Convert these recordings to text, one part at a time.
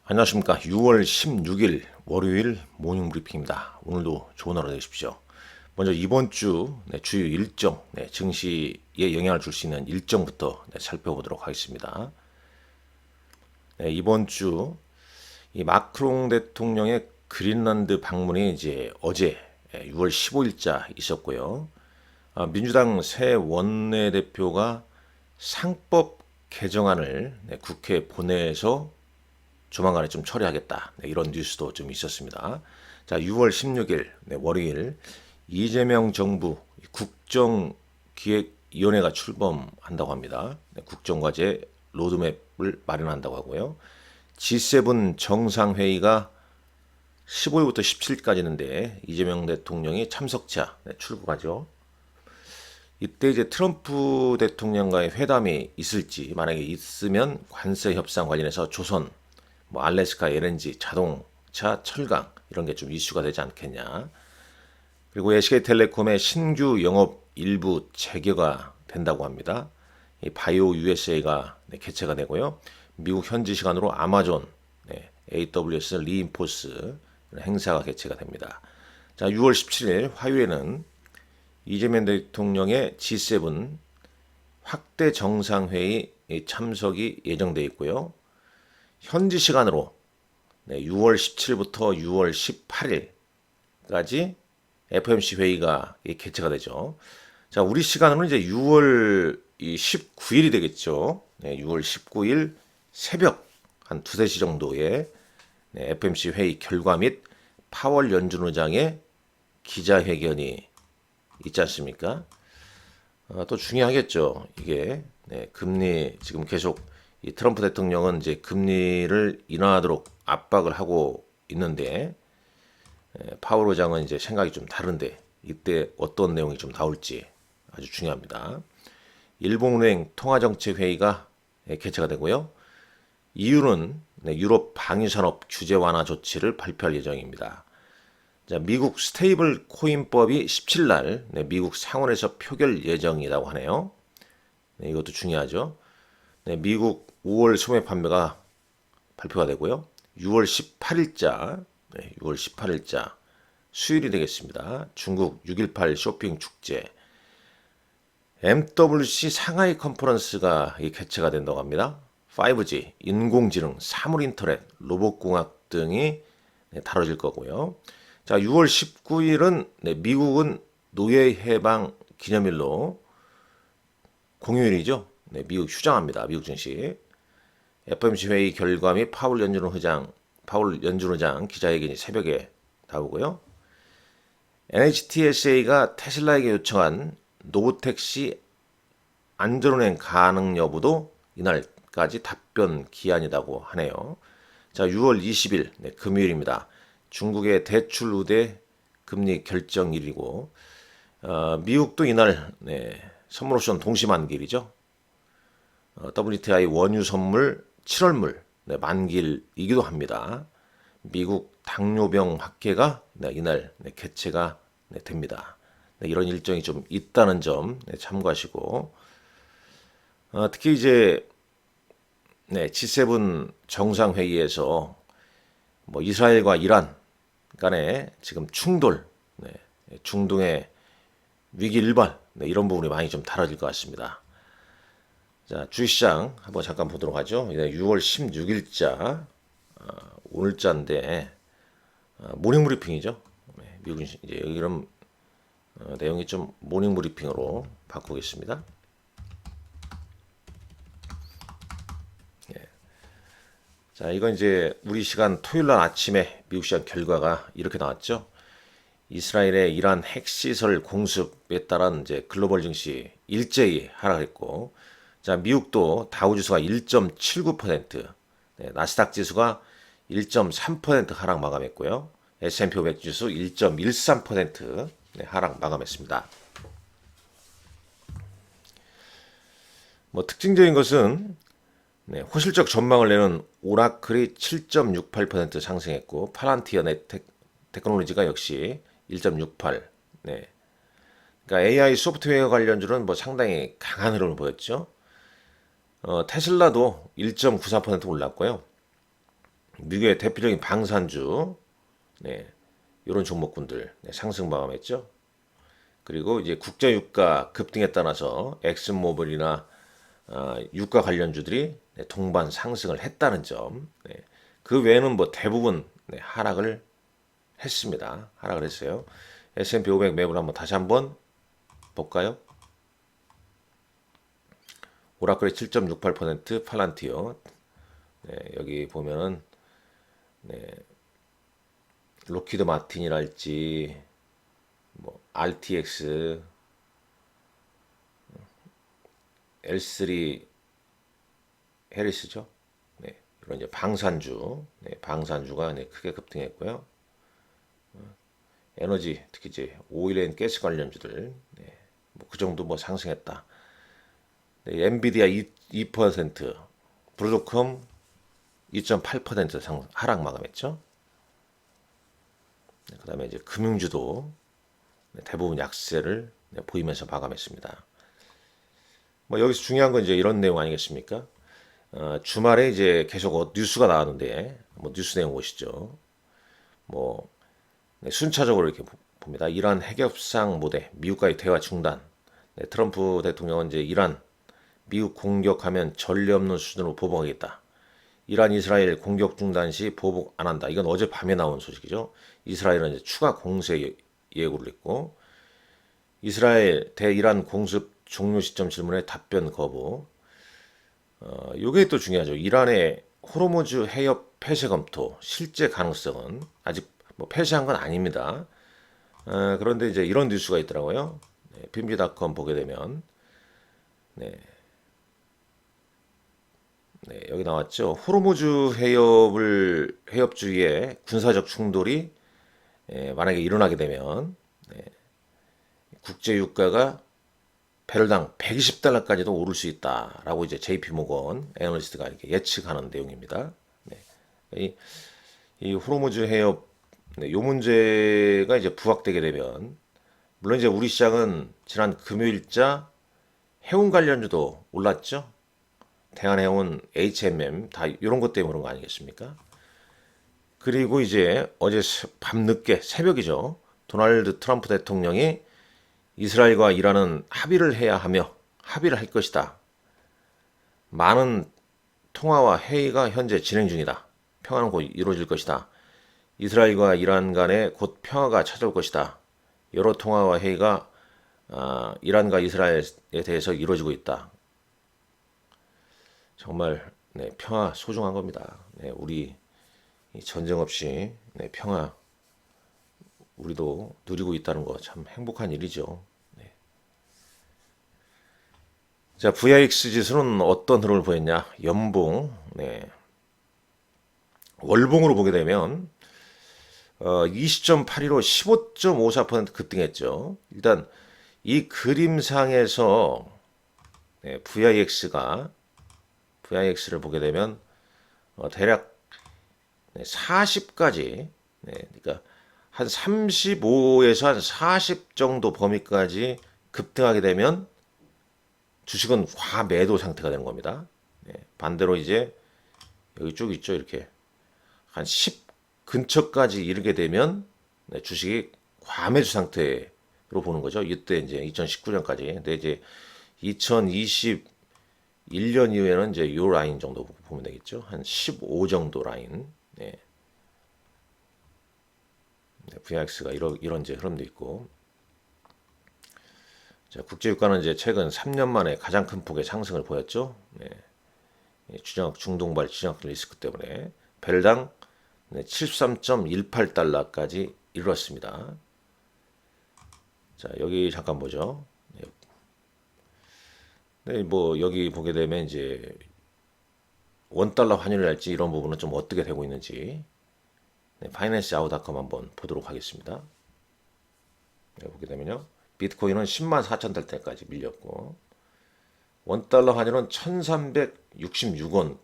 안녕하십니까. 6월 16일 월요일 모닝 브리핑입니다. 오늘도 좋은 하루 되십시오. 먼저 이번 주 주요 일정, 증시에 영향을 줄 수 있는 일정부터 살펴보도록 하겠습니다. 이번 주 이 마크롱 대통령의 그린란드 방문이 이제 어제 6월 15일자 있었고요. 민주당 새 원내대표가 상법 개정안을 국회에 보내서 조만간에 좀 처리하겠다. 이런 뉴스도 좀 있었습니다. 자, 6월 16일 월요일 이재명 정부 국정기획위원회가 출범한다고 합니다. 국정과제 로드맵을 마련한다고 하고요. G7 정상회의가 15일부터 17일까지인데 이재명 대통령이 참석차 출국하죠. 이때 이제 트럼프 대통령과의 회담이 있을지, 만약에 있으면 관세 협상 관련해서 조선, 알래스카 LNG, 자동차, 철강 이런 게 좀 이슈가 되지 않겠냐. 그리고 SK텔레콤의 신규 영업 일부 재개가 된다고 합니다. 이 바이오 USA가 개최가 되고요. 미국 현지 시간으로 아마존, AWS 리인포스 행사가 개최가 됩니다. 자, 6월 17일 화요일에는 이재명 대통령의 G7 확대 정상회의 참석이 예정돼 있고요. 현지 시간으로 6월 17일부터 6월 18일까지 FOMC 회의가 개최가 되죠. 자, 우리 시간으로는 이제 6월 19일이 되겠죠. 6월 19일 새벽 한 2-3시 정도에 FOMC 회의 결과 및 파월 연준 의장의 기자회견이 있지 않습니까? 또 중요하겠죠. 이게 금리 지금 계속 이 트럼프 대통령은 이제 금리를 인하하도록 압박을 하고 있는데 파월 의장은 이제 생각이 좀 다른데 이때 어떤 내용이 좀 나올지 아주 중요합니다. 일본은행 통화정책회의가 개최가 되고요. EU는 유럽 방위산업 규제 완화 조치를 발표할 예정입니다. 자, 미국 스테이블 코인법이 17일 날 미국 상원에서 표결 예정이라고 하네요. 이것도 중요하죠. 미국 5월 소매 판매가 발표가 되고요. 6월 18일자 수요일이 되겠습니다. 중국 6.18 쇼핑 축제, MWC 상하이 컨퍼런스가 개최가 된다고 합니다. 5G, 인공지능, 사물인터넷, 로봇공학 등이 다뤄질 거고요. 자, 6월 19일은 미국은 노예해방 기념일로 공휴일이죠. 미국 휴장합니다. 미국 증시. FOMC 회의 결과 및 파월 연준 의장 기자회견이 새벽에 나오고요. NHTSA가 테슬라에게 요청한 로보택시 안전운행 가능 여부도 이날까지 답변 기한이라고 하네요. 자, 6월 20일 금요일입니다. 중국의 대출 우대 금리 결정일이고 미국도 이날 선물 옵션 동시 만기일이죠. WTI 원유 선물 7월물 만기일이기도 합니다. 미국 당뇨병 학회가 이날 개최가 됩니다. 이런 일정이 좀 있다는 점 참고하시고 특히 이제 G7 정상회의에서 이스라엘과 이란 간의 지금 충돌, 중동의 위기 일발 이런 부분이 많이 좀 다뤄질 것 같습니다. 자, 주식시장 한번 잠깐 보도록 하죠. 6월 16일자 오늘자인데 모닝 브리핑이죠. 미국 이제 이런 내용이 좀 모닝 브리핑으로 바꾸겠습니다. 자, 이건 이제 우리 시간 토요일 날 아침에 미국 시장 결과가 이렇게 나왔죠. 이스라엘의 이란 핵시설 공습에 따른 이제 글로벌 증시 일제히 하락했고, 자, 미국도 다우지수가 1.79%, 나스닥 지수가 1.3% 하락 마감했고요. S&P 500 지수 1.13% 하락 마감했습니다. 특징적인 것은 호실적 전망을 내는 오라클이 7.68% 상승했고 파란티어 테크놀로지가 역시 1.68. 그러니까 AI 소프트웨어 관련주는 상당히 강한 흐름을 보였죠. 테슬라도 1.94% 올랐고요. 미국의 대표적인 방산주, 네, 이런 종목군들 네, 상승 마감했죠. 그리고 이제 국제유가 급등에 따라서 엑슨모빌이나 유가 관련주들이 네, 동반 상승을 했다는 점. 네, 그 외에는 뭐 대부분 네, 하락을 했습니다. 하락을 했어요. S&P 500 매물 한번 다시 한번 볼까요? 오라클이 7.68%, 팔란티어. 네, 여기 보면은 로키드 마틴이랄지 뭐 RTX, L3 해리스죠. 네, 이런 이제 방산주, 네, 방산주가 네, 크게 급등했고요. 에너지, 특히 이제 오일 앤 가스 관련주들, 네, 뭐그 정도 뭐 상승했다. 네, 엔비디아 2%, 브로드컴 2.8% 하락 마감했죠. 네, 그다음에 이제 금융주도 네, 대부분 약세를 네, 보이면서 마감했습니다. 뭐 여기서 중요한 건 이제 이런 내용 아니겠습니까? 주말에 이제 계속 뉴스가 나왔는데 뭐 뉴스 내용 보시죠. 뭐 네, 순차적으로 이렇게 봅니다. 이란 핵협상 모델, 미국과의 대화 중단. 네, 트럼프 대통령은 이제 이란 미국 공격하면 전례 없는 수준으로 보복하겠다. 이란 이스라엘 공격 중단 시 보복 안 한다. 이건 어제 밤에 나온 소식이죠. 이스라엘은 이제 추가 공세 예고를 했고 이스라엘 대 이란 공습 종료 시점 질문에 답변 거부. 요게 또 중요하죠. 이란의 호르무즈 해협 폐쇄 검토 실제 가능성은 아직 뭐 폐쇄한 건 아닙니다. 그런데 이제 이런 뉴스가 있더라고요. 네, 빔비닷컴 보게 되면 네, 여기 나왔죠. 호르무즈 해협 주위에 군사적 충돌이 만약에 일어나게 되면 국제 유가가 배럴당 120달러까지도 오를 수 있다라고 이제 JP 모건 애널리스트가 이렇게 예측하는 내용입니다. 네. 이 호르무즈 해협 네, 요 문제가 이제 부각되게 되면 물론 이제 우리 시장은 지난 금요일자 해운 관련주도 올랐죠. 대한해운, HMM 다 이런 것 때문에 그런 거 아니겠습니까? 그리고 이제 어제 밤늦게 새벽이죠. 도널드 트럼프 대통령이 이스라엘과 이란은 합의를 해야 하며 합의를 할 것이다. 많은 통화와 회의가 현재 진행 중이다. 평화는 곧 이루어질 것이다. 이스라엘과 이란 간에 곧 평화가 찾아올 것이다. 여러 통화와 회의가 이란과 이스라엘에 대해서 이루어지고 있다. 정말 네, 평화 소중한 겁니다. 네, 우리 전쟁 없이 네, 평화 우리도 누리고 있다는 거 참 행복한 일이죠. 네. 자, VIX 지수는 어떤 흐름을 보였냐? 연봉, 네. 월봉으로 보게 되면 20.82로 15.54% 급등했죠. 일단 이 그림상에서 네, VIX를 보게 되면 대략 40까지 그러니까 한 35에서 한 40 정도 범위까지 급등하게 되면 주식은 과매도 상태가 되는 겁니다. 반대로 이제 여기 쭉 있죠. 이렇게 한 10 근처까지 이르게 되면 주식이 과매수 상태로 보는 거죠. 이때 이제 2019년까지. 근데 이제 2021년 이후에는 이제 요 라인 정도 보면 되겠죠. 한 15 정도 라인. 네. VIX가 이런 이제 흐름도 있고. 자, 국제유가는 이제 최근 3년 만에 가장 큰 폭의 상승을 보였죠. 네. 중동발 지정학 리스크 때문에 배럴당 73.18달러까지 이르렀습니다. 자, 여기 잠깐 보죠. 네, 뭐 여기 보게 되면 이제 원달러 환율이랄지 이런 부분은 좀 어떻게 되고 있는지 파이낸스아웃닷컴 한번 보도록 하겠습니다. 네, 보게 되면요. 비트코인은 10만 4천 달러까지 밀렸고 원달러 환율은 1366원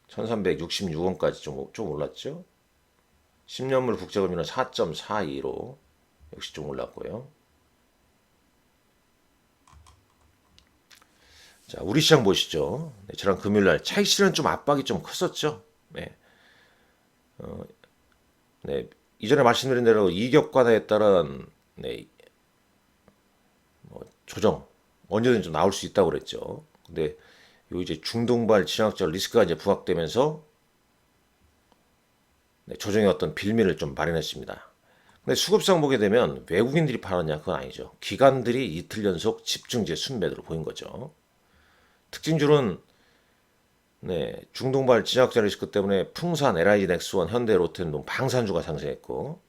1366원까지 좀 올랐죠. 10년물 국제금리는 4.42로 역시 좀 올랐고요. 자, 우리 시장 보시죠. 네, 지난 금요일날 차익 실현 좀 압박이 좀 컸었죠. 네. 네. 이전에 말씀드린 대로 이격 과다에 따른 네, 조정 언제든지 좀 나올 수 있다고 그랬죠. 근데 요 이제 중동발 지정학적 리스크가 이제 부각되면서 네, 조정의 어떤 빌미를 좀 마련했습니다. 근데 수급상 보게 되면 외국인들이 팔았냐 그건 아니죠. 기관들이 이틀 연속 집중제 순매도를 보인 거죠. 특징줄은 네, 중동발 지정학적 리스크 때문에 풍산, LIG, 넥스원, 현대, 롯데는 방산주가 상승했고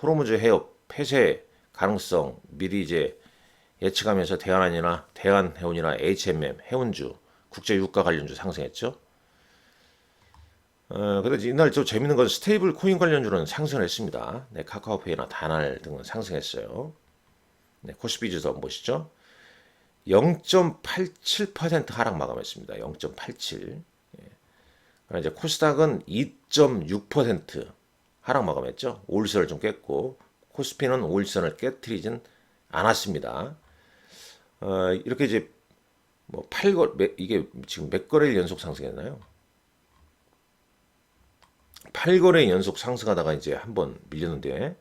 호르무즈 해협 폐쇄 가능성 미리 이제 예측하면서 대한항이나 대한해운이나 HMM, 해운주, 국제유가 관련주 상승했죠. 근데 이날 좀 재밌는 건 스테이블 코인 관련주는 상승을 했습니다. 네, 카카오페이나 다날 등은 상승했어요. 네, 코스피 지수 한번 보시죠. 0.87% 하락 마감했습니다. 0.87. 이제 코스닥은 2.6% 하락 마감했죠. 5일선을 좀 깼고 코스피는 5일선을 깨트리진 않았습니다. 이렇게 이제 뭐 이게 지금 몇 거래일 연속 상승했나요? 8거래 연속 상승하다가 이제 한번 밀렸는데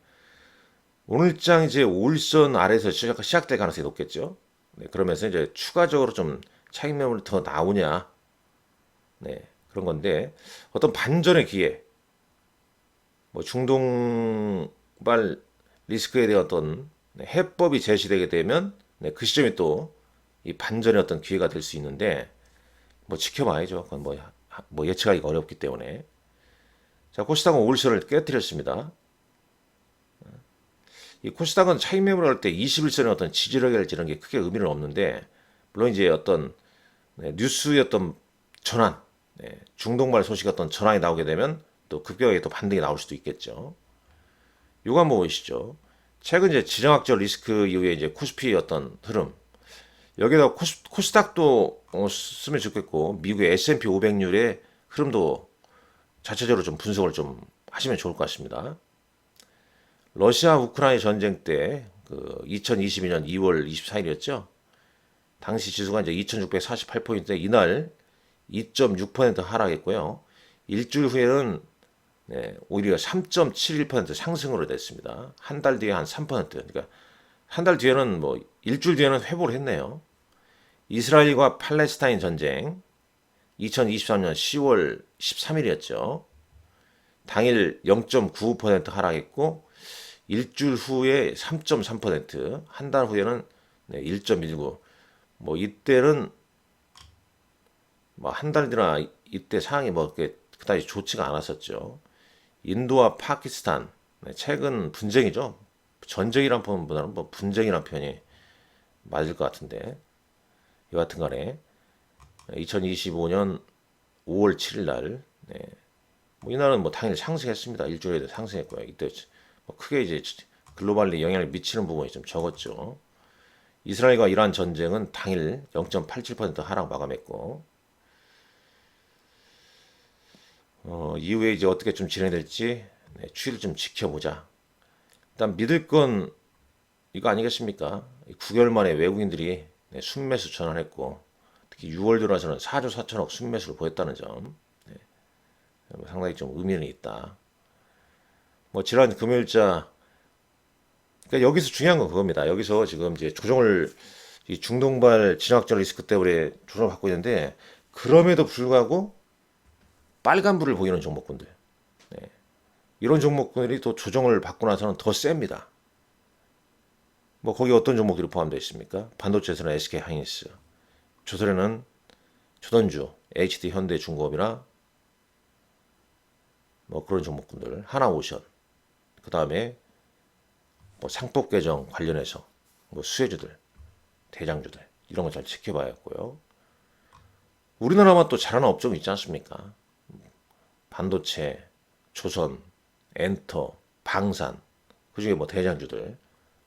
오늘장 이제 5일선 아래에서 시작될 가능성이 높겠죠. 네, 그러면서 이제 추가적으로 좀 차익 매물이 더 나오냐, 네, 그런 건데 어떤 반전의 기회, 뭐 중동발 리스크에 대한 어떤 네, 해법이 제시되게 되면 네, 그 시점이 또 이 반전의 어떤 기회가 될 수 있는데 뭐 지켜봐야죠. 그건 뭐 예측하기가 어렵기 때문에. 자, 코스닥은 5일선을 깨뜨렸습니다. 이 코스닥은 차익 매물을 할 때 21선의 어떤 지지력이랄지 이런 게 크게 의미는 없는데 물론 이제 어떤 네, 뉴스의 어떤 전환, 네, 중동발 소식 어떤 전환이 나오게 되면 또 급격하게 또 반등이 나올 수도 있겠죠. 요거 한번 보시죠. 최근 이제 지정학적 리스크 이후에 이제 코스피의 어떤 흐름 여기다 코스닥도 쓰면 좋겠고 미국의 S&P 500률의 흐름도 자체적으로 좀 분석을 좀 하시면 좋을 것 같습니다. 러시아 우크라이나 전쟁 때 그 2022년 2월 24일이었죠. 당시 지수가 이제 2648포인트 이날 2.6% 하락했고요. 일주일 후에는 네, 오히려 3.71% 상승으로 됐습니다. 한 달 뒤에 한 3%. 그러니까 한 달 뒤에는 뭐 일주일 뒤에는 회복을 했네요. 이스라엘과 팔레스타인 전쟁 2023년 10월 13일이었죠. 당일 0.95% 하락했고 일주일 후에 3.3%, 한 달 후에는 1.19. 뭐 이때는 뭐 한 달 뒤나 이때 상황이 뭐 그다지 좋지가 않았었죠. 인도와 파키스탄 최근 분쟁이죠. 전쟁이란 표현보다는 뭐 분쟁이란 표현이 맞을 것 같은데 여하튼간에 2025년 5월 7일 날 네, 뭐 이날은 뭐 당일 상승했습니다. 일주일에도 상승했고요. 이때 뭐 크게 이제 글로벌리 영향을 미치는 부분이 좀 적었죠. 이스라엘과 이란 전쟁은 당일 0.87% 하락 마감했고 이후에 이제 어떻게 좀 진행될지 네, 추이를 좀 지켜보자. 일단 믿을 건 이거 아니겠습니까? 9개월 만에 외국인들이 네, 순매수 전환했고 특히 6월 들어와서는 4조 4천억 순매수를 보였다는 점 상당히 좀 의미는 있다. 뭐 지난 금요일자 그러니까 여기서 중요한 건 그겁니다. 여기서 지금 이제 조정을 이 중동발 진화학적 리스크 때문에 조정을 받고 있는데 그럼에도 불구하고 빨간불을 보이는 종목군들 이런 종목들이 또 조정을 받고 나서는 더 셉니다. 뭐 거기 어떤 종목들이 포함되어 있습니까? 반도체에서는 SK 하이닉스, 조선에는 조선주, HD 현대중공업이나 뭐 그런 종목군들, 하나오션, 그 다음에 뭐 상법 개정 관련해서 뭐 수혜주들, 대장주들 이런 거 잘 지켜봐야겠고요. 우리나라만 또 잘하는 업종이 있지 않습니까? 반도체, 조선, 엔터, 방산 그중에 뭐 대장주들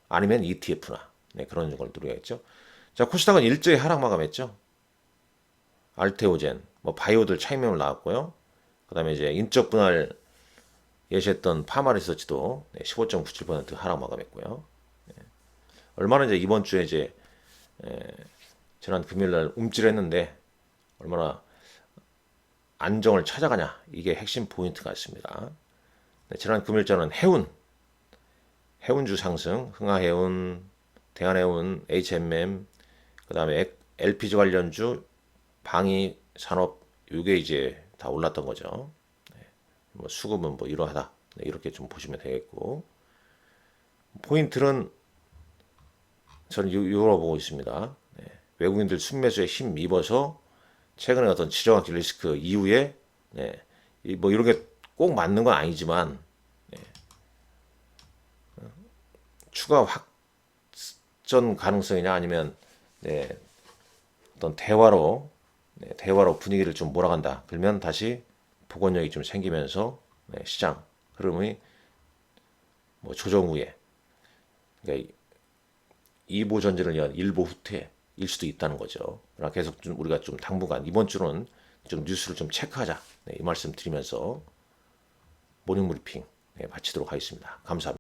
아니면 ETF나 네, 그런 걸 누려야겠죠. 자 코스닥은 일제히 하락 마감했죠. 알테오젠, 뭐 바이오들 차익명을 나왔고요. 그다음에 이제 인적 분할 예시했던 파마리서치도 15.97% 하락 마감했고요. 얼마나 이제 이번 주에 이제 지난 금요일 날 움찔했는데 얼마나 안정을 찾아가냐, 이게 핵심 포인트 같습니다. 네, 지난 금일자는 해운주 상승, 흥하해운, 대한해운, HMM, 그다음에 LPG 관련주, 방위 산업, 이게 이제 다 올랐던 거죠. 뭐 수급은 뭐 이러하다, 네, 이렇게 좀 보시면 되겠고, 포인트는 저는 요로 보고 있습니다. 네, 외국인들 순매수에 힘입어서 최근에 어떤 지정학적 리스크 이후에, 네, 뭐 이런 게 꼭 맞는 건 아니지만, 네, 추가 확전 가능성이냐, 아니면, 네, 어떤 대화로 분위기를 좀 몰아간다, 그러면 다시 복원력이 좀 생기면서, 네, 시장 흐름이 뭐 조정 후에, 그러니까 이보 전진을 위한 일보 후퇴일 수도 있다는 거죠. 그러나 계속 좀 우리가 좀 당분간 이번 주는 좀 뉴스를 좀 체크하자, 네, 이 말씀 드리면서 모닝 브리핑, 네, 마치도록 하겠습니다. 감사합니다.